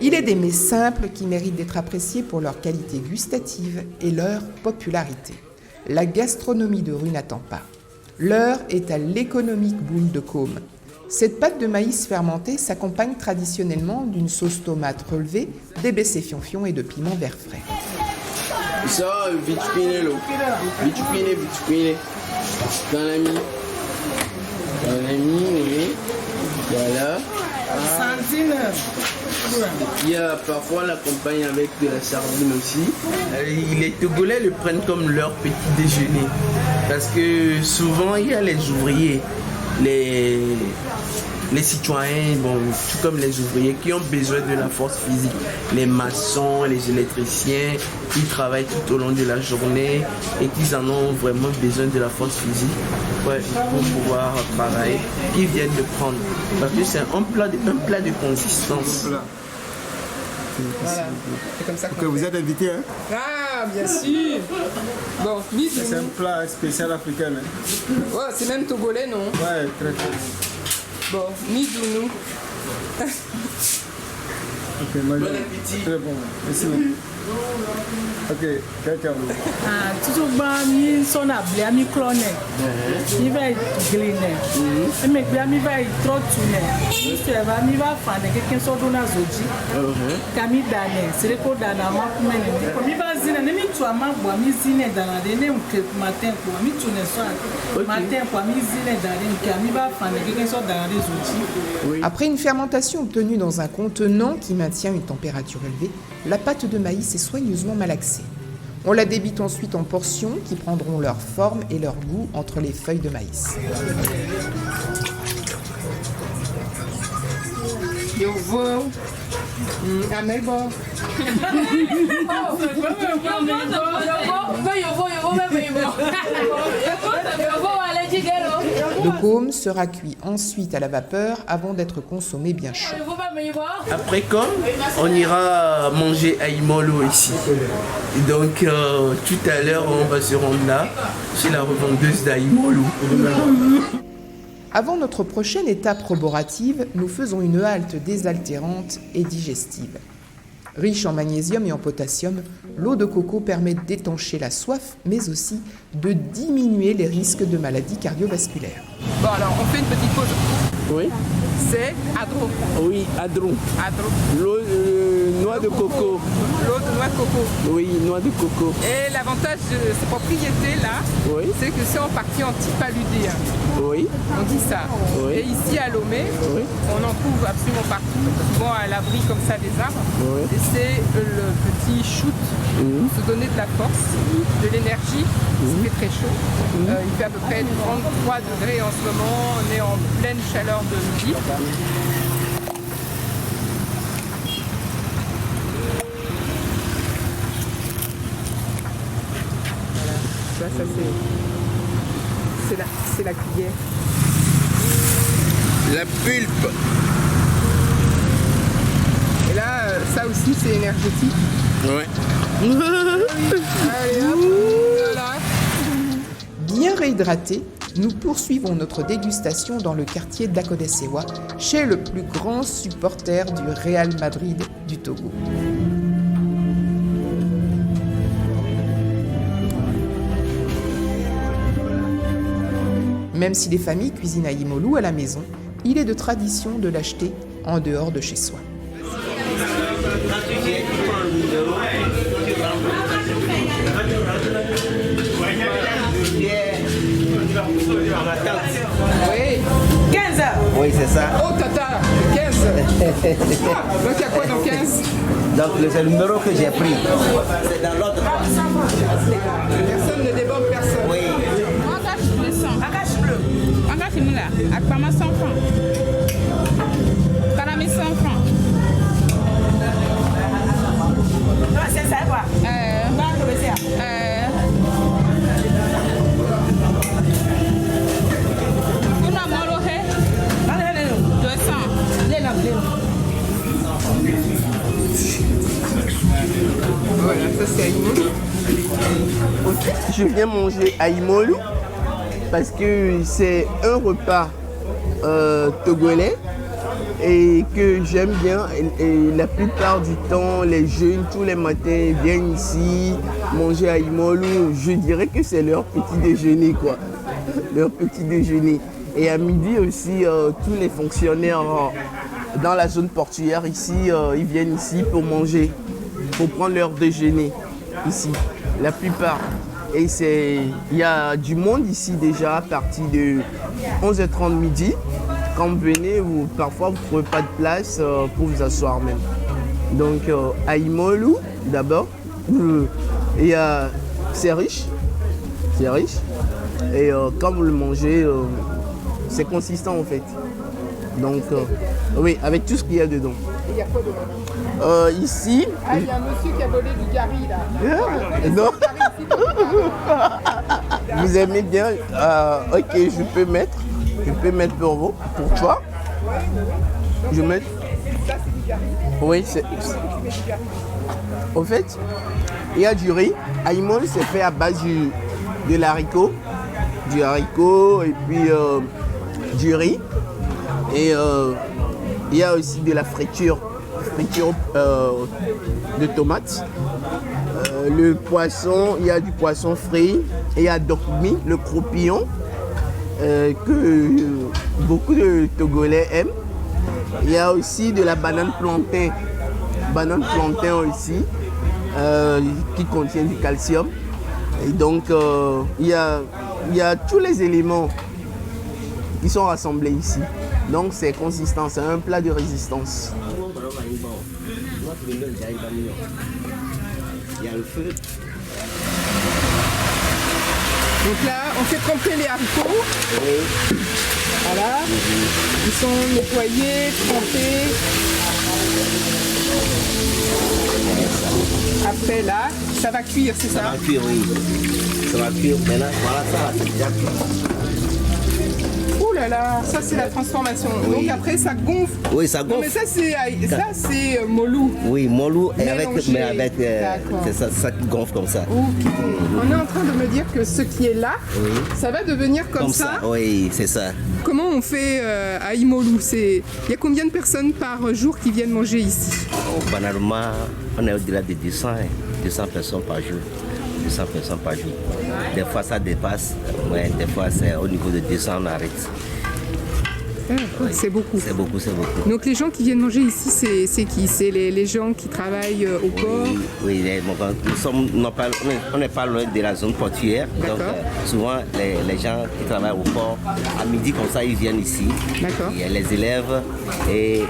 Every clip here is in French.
Il est des mets simples qui méritent d'être appréciés pour leur qualité gustative et leur popularité. La gastronomie de rue n'attend pas. L'heure est à l'économique boule de Côme. Cette pâte de maïs fermentée s'accompagne traditionnellement d'une sauce tomate relevée, d'ébaissé fion-fion et de piment vert frais. Ça, vite piné, l'eau. Vite piné. Dans l'ami, oui. Voilà. Il y a parfois on l'accompagne avec de la sardine aussi. Les Togolais le prennent comme leur petit déjeuner. Parce que souvent il y a les ouvriers, les citoyens, bon, tout comme les ouvriers qui ont besoin de la force physique. Les maçons, les électriciens, qui travaillent tout au long de la journée et qui en ont vraiment besoin de la force physique pour pouvoir travailler, qui viennent de prendre. Parce que c'est un plat de consistance. Voilà. C'est comme ça que vous êtes invité, hein? Ah, bien sûr. Bon, c'est un plat spécial africain. Hein? Ouais, c'est même togolais, non? Ouais, très. Bon, midounou. Ok, bon appétit. Très bon. Merci beaucoup. Ok, quelqu'un. Toujours bon, son ablé, ami cloné. Il va gliné. Mais il va trop tourner. Il va faire quelqu'un soit dans la zone. Camille Dané, c'est le code d'Anama. Il va ziner, mais tu as ma voix, mi ziner dans la dernière matin pour mi tourner soir. Matin pour mi ziner dans la Camille va faire quelqu'un soit dans les outils. Après une fermentation obtenue dans un contenant qui maintient une température élevée, la pâte de maïs est soigneusement malaxée. On la débite ensuite en portions qui prendront leur forme et leur goût entre les feuilles de maïs. Le côme sera cuit ensuite à la vapeur avant d'être consommé bien chaud. Après comme on ira manger à Imolo ici. Et donc tout à l'heure on va se rendre là chez la revendeuse d'Aimolo. Avant notre prochaine étape roborative, nous faisons une halte désaltérante et digestive. Riche en magnésium et en potassium, l'eau de coco permet d'étancher la soif, mais aussi de diminuer les risques de maladies cardiovasculaires. Bon alors, on fait une petite pause. Oui. C'est Adro. Oui, Adro. Adro. L'eau noix de coco. L'eau de noix de coco. Oui, noix de coco. Et l'avantage de ces propriétés-là, oui, c'est que c'est en partie anti-paludéen. Oui. On dit ça. Oui. Et ici à Lomé, oui, on en trouve absolument partout, souvent à l'abri comme ça des arbres. Oui. Et c'est le petit shoot pour se donner de la force, de l'énergie. Il fait très chaud. Il fait à peu près 33 degrés en ce moment. On est en pleine chaleur de midi. Voilà. Ça c'est la cuillère. La pulpe. Et là, ça aussi c'est énergétique. Ouais. Allez hop, voilà. Bien réhydratés, nous poursuivons notre dégustation dans le quartier d'Akodesewa, chez le plus grand supporter du Real Madrid du Togo. Même si les familles cuisinent à Imolo à la maison, il est de tradition de l'acheter en dehors de chez soi. Oui. 15 heures. Oui, c'est ça. Oh tata, 15. Donc il y a quoi dans 15? Donc c'est le numéro que j'ai pris. C'est dans l'autre. Personne ne déborde personne. Oui. Agache bleu. Agache bleu là. Akpama 100 francs. Kanami 100 francs. C'est ça quoi? je viens manger Aïmolu parce que c'est un repas togolais et que j'aime bien. Et la plupart du temps, les jeunes, tous les matins, viennent ici manger Aïmolu. Je dirais que c'est leur petit déjeuner, quoi. Leur petit déjeuner. Et à midi aussi, tous les fonctionnaires dans la zone portuaire ici, ils viennent ici pour manger, pour prendre leur déjeuner ici, la plupart. Et il y a du monde ici déjà à partir de 11h30 midi. Quand vous venez, parfois vous ne trouvez pas de place pour vous asseoir même. Donc Aïmolu d'abord, c'est riche. C'est riche. Et quand vous le mangez, c'est consistant en fait. Donc oui, avec tout ce qu'il y a dedans. Il y a quoi dedans? Ici. Ah, il y a un monsieur qui a volé du gari là. Non. Vous aimez bien? Ok, je peux mettre pour vous, pour toi. Je mets. Ça, c'est du gari. Oui, c'est. Au fait, il y a du riz. Aïmolu, c'est fait à base de l'haricot. Du haricot et puis du riz. Et il y a aussi de la friture de tomates. Le poisson, il y a du poisson frit. Et il y a dokmi, le croupillon, que beaucoup de Togolais aiment. Il y a aussi de la banane plantain. Banane plantain aussi, qui contient du calcium. Et donc, il y a tous les éléments qui sont rassemblés ici. Donc, c'est consistant, c'est un plat de résistance. Il y a le feu. Donc là, on fait tremper les haricots. Oui. Voilà. Ils sont nettoyés, trempés. Après là, ça va cuire, c'est ça? Ça va cuire, oui. Ça va cuire. Maintenant, voilà, ça va déjà cuire. Ouh là là, ça c'est la transformation. Oui. Donc après ça gonfle. Oui, ça Non gonfle. mais ça c'est molou. Oui, molou et Mélangé. avec D'accord. c'est ça qui gonfle comme ça. Ok. On est en train de me dire que ce qui est là, Oui. ça va devenir comme ça. Oui, c'est ça. Comment on fait à Aïmolu? Il y a combien de personnes par jour qui viennent manger ici? Banalement, on est au-delà de 200 personnes par jour. 200 personnes par jour. Des fois, ça dépasse. Ouais, des fois, c'est au niveau de 200, on arrête. C'est beaucoup. C'est beaucoup, c'est beaucoup. Donc les gens qui viennent manger ici, c'est qui? C'est les gens qui travaillent au port? Oui, on n'est pas loin de la zone portuaire. Donc souvent, les gens qui travaillent au port, à midi comme ça, ils viennent ici. D'accord. Il y a les élèves et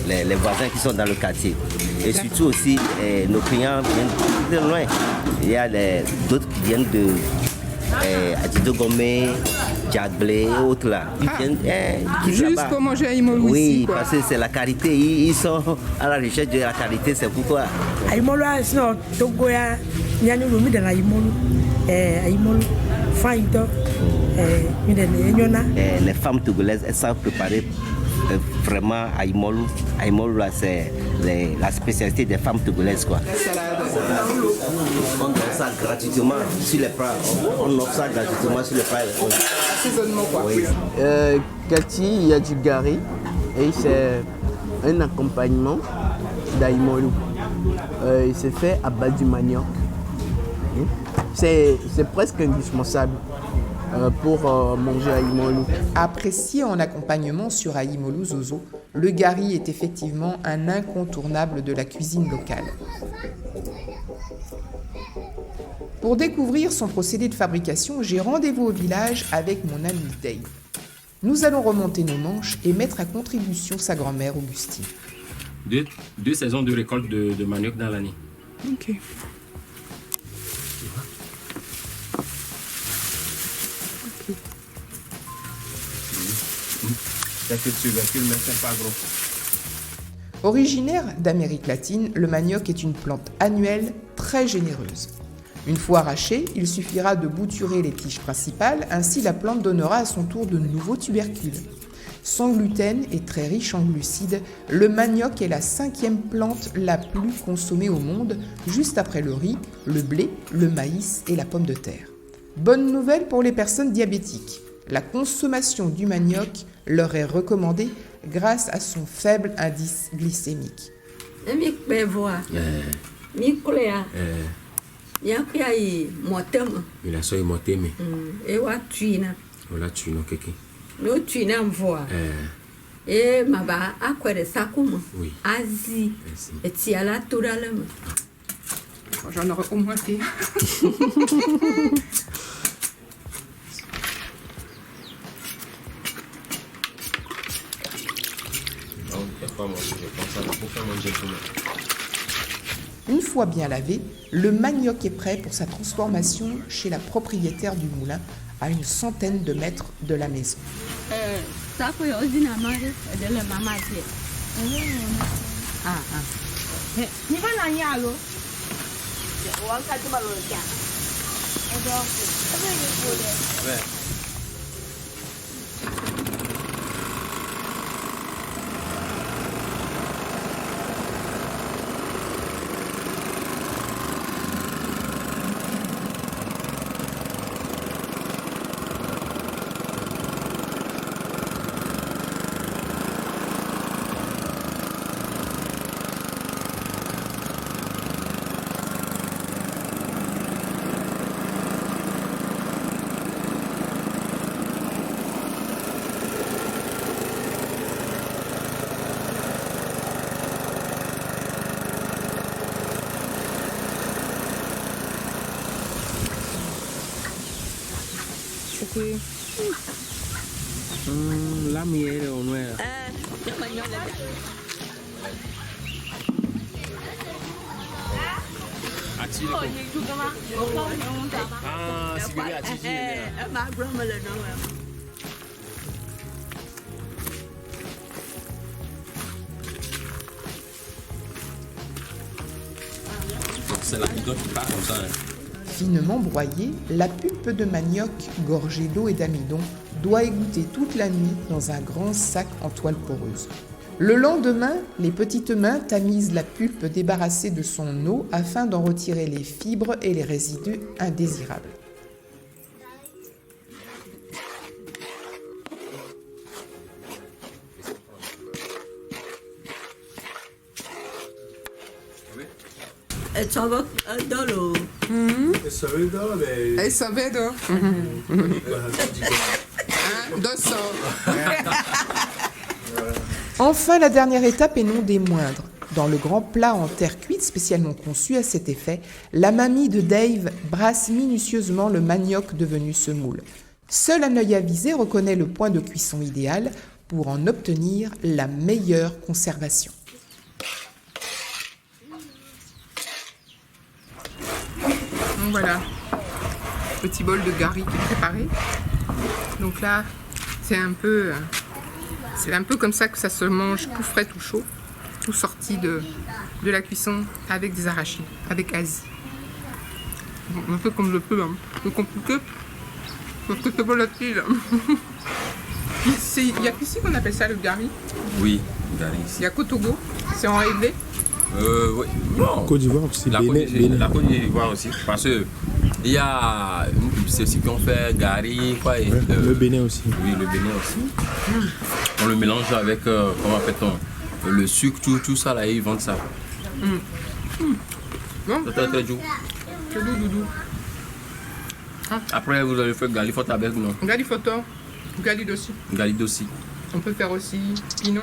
les voisins qui sont dans le quartier. Et surtout aussi, nos clients viennent de loin. Il y a d'autres qui viennent de Adjido Gomé, Djagblé et autres là. Ils viennent Juste pour manger à Aïmolu oui, ici, quoi. parce que c'est la qualité. Ils sont à la recherche de la qualité, c'est pourquoi. Aïmolu, sinon, Togo, il y a une rumeur de l'Aïmolu. Aïmolu, Faïdo, les femmes togolaises, elles savent préparer vraiment Aïmolu. Aïmolu, là, c'est la spécialité des femmes togolaises, quoi. On donne ça gratuitement sur les plats. On offre ça gratuitement sur les plats. Assaisonnement, quoi. Oui. Cathy, il y a du gari et c'est un accompagnement d'Aïmolu. Il se fait à base du manioc. C'est presque indispensable pour manger Aïmolu. Apprécié en accompagnement sur Aïmolu Zozo, le gari est effectivement un incontournable de la cuisine locale. Pour découvrir son procédé de fabrication, j'ai rendez-vous au village avec mon ami Dave. Nous allons remonter nos manches et mettre à contribution sa grand-mère Augustine. Deux saisons de récolte de manioc dans l'année. Ok. Mais c'est pas gros. Originaire d'Amérique latine, le manioc est une plante annuelle très généreuse. Une fois arraché, il suffira de bouturer les tiges principales, ainsi la plante donnera à son tour de nouveaux tubercules. Sans gluten et très riche en glucides, le manioc est la 5e plante la plus consommée au monde, juste après le riz, le blé, le maïs et la pomme de terre. Bonne nouvelle pour les personnes diabétiques. La consommation du manioc leur est recommandée grâce à son faible indice glycémique. J'en aurais au moins fait. Une fois bien lavé, le manioc est prêt pour sa transformation chez la propriétaire du moulin, à une centaine de mètres de la maison. La miel au noir. C'est la picote qui part comme ça. Finement broyée, la pulpe de manioc, gorgée d'eau et d'amidon, doit égoutter toute la nuit dans un grand sac en toile poreuse. Le lendemain, les petites mains tamisent la pulpe débarrassée de son eau afin d'en retirer les fibres et les résidus indésirables. Enfin, la dernière étape et non des moindres. Dans le grand plat en terre cuite spécialement conçu à cet effet, la mamie de Dave brasse minutieusement le manioc devenu semoule. Seul un œil avisé reconnaît le point de cuisson idéal pour en obtenir la meilleure conservation. Donc voilà, petit bol de gari qui est préparé. Donc là, c'est un peu comme ça que ça se mange tout frais, tout chaud, tout sorti de la cuisson avec des arachides, avec Asie. On fait comme je peux, hein. C'est compliqué, parce que c'est volatile. Il y a qu'ici qu'on appelle ça le gari. Oui, gari ici. Il y a qu'au Togo, c'est en réglé. Oui. Non. Côte d'Ivoire aussi, La Côte d'Ivoire aussi. Parce que il y a une publicité aussi qu'on fait gari, quoi. Et, le Bénin aussi. Oui, le Bénin aussi. On le mélange avec, comment appelle-t-on, le sucre, tout ça là, ils vendent ça. Bon, C'est très doux. c'est doudou. Après, vous allez faire galifort avec, non? Galifoto, galide aussi. Galide aussi. On peut faire aussi pinon.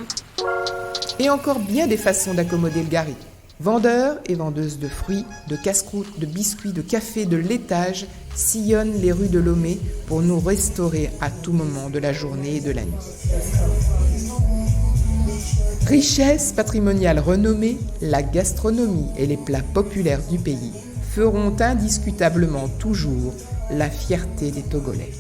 Et encore bien des façons d'accommoder le gari. Vendeurs et vendeuses de fruits, de casse-croûtes, de biscuits, de café, de laitage sillonnent les rues de Lomé pour nous restaurer à tout moment de la journée et de la nuit. Richesse patrimoniale renommée, la gastronomie et les plats populaires du pays feront indiscutablement toujours la fierté des Togolais.